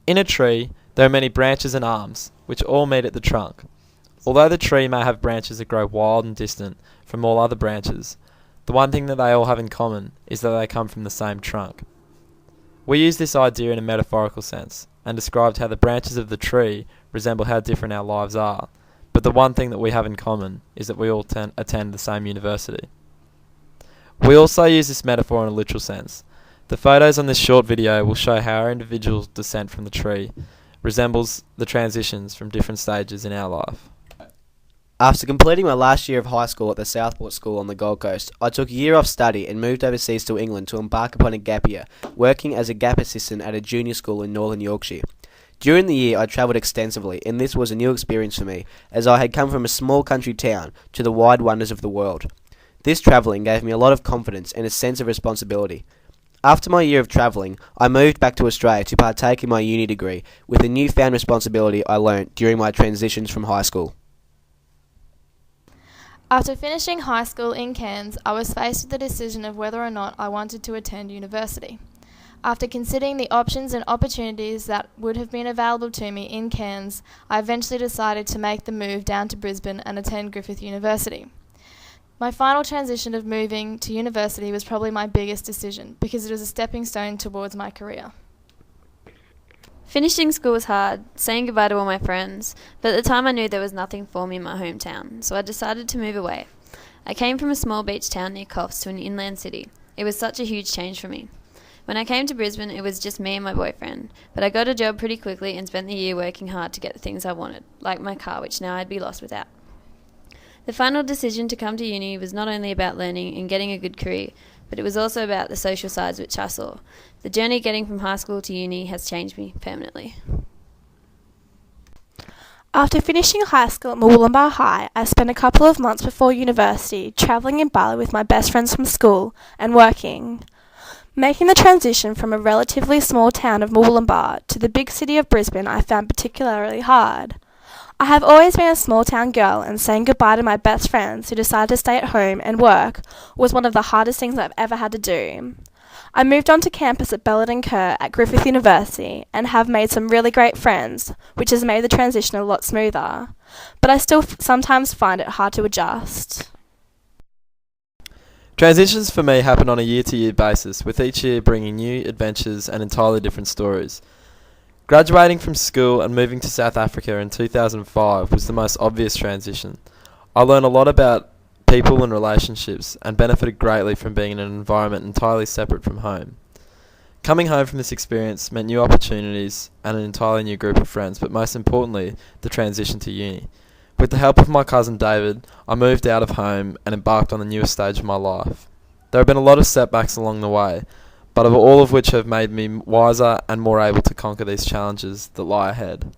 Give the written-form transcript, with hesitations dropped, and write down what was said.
In a tree, there are many branches and arms, which all meet at the trunk. Although the tree may have branches that grow wild and distant from all other branches, the one thing that they all have in common is that they come from the same trunk. We use this idea in a metaphorical sense, and described how the branches of the tree resemble how different our lives are, but the one thing that we have in common is that we all attend the same university. We also use this metaphor in a literal sense. The photos on this short video will show how our individual descent from the tree resembles the transitions from different stages in our life. After completing my last year of high school at the Southport School on the Gold Coast, I took a year off study and moved overseas to England to embark upon a gap year, working as a gap assistant at a junior school in northern Yorkshire. During the year, I travelled extensively, and this was a new experience for me, as I had come from a small country town to the wide wonders of the world. This travelling gave me a lot of confidence and a sense of responsibility. After my year of travelling, I moved back to Australia to partake in my uni degree with the newfound responsibility I learnt during my transitions from high school. After finishing high school in Cairns, I was faced with the decision of whether or not I wanted to attend university. After considering the options and opportunities that would have been available to me in Cairns, I eventually decided to make the move down to Brisbane and attend Griffith University. My final transition of moving to university was probably my biggest decision because it was a stepping stone towards my career. Finishing school was hard, saying goodbye to all my friends, but at the time I knew there was nothing for me in my hometown, so I decided to move away. I came from a small beach town near Coffs to an inland city. It was such a huge change for me. When I came to Brisbane, it was just me and my boyfriend, but I got a job pretty quickly and spent the year working hard to get the things I wanted, like my car, which now I'd be lost without. The final decision to come to uni was not only about learning and getting a good career, but it was also about the social sides which I saw. The journey getting from high school to uni has changed me permanently. After finishing high school at Murwillumbah High, I spent a couple of months before university travelling in Bali with my best friends from school and working. Making the transition from a relatively small town of Murwillumbah to the big city of Brisbane I found particularly hard. I have always been a small town girl, and saying goodbye to my best friends who decided to stay at home and work was one of the hardest things I've ever had to do. I moved onto campus at Belledon Kerr at Griffith University and have made some really great friends, which has made the transition a lot smoother, but I still sometimes find it hard to adjust. Transitions for me happen on a year-to-year basis, with each year bringing new adventures and entirely different stories. Graduating from school and moving to South Africa in 2005 was the most obvious transition. I learned a lot about people and relationships and benefited greatly from being in an environment entirely separate from home. Coming home from this experience meant new opportunities and an entirely new group of friends, but most importantly, the transition to uni. With the help of my cousin David, I moved out of home and embarked on the newest stage of my life. There have been a lot of setbacks along the way, but all of which have made me wiser and more able to conquer these challenges that lie ahead.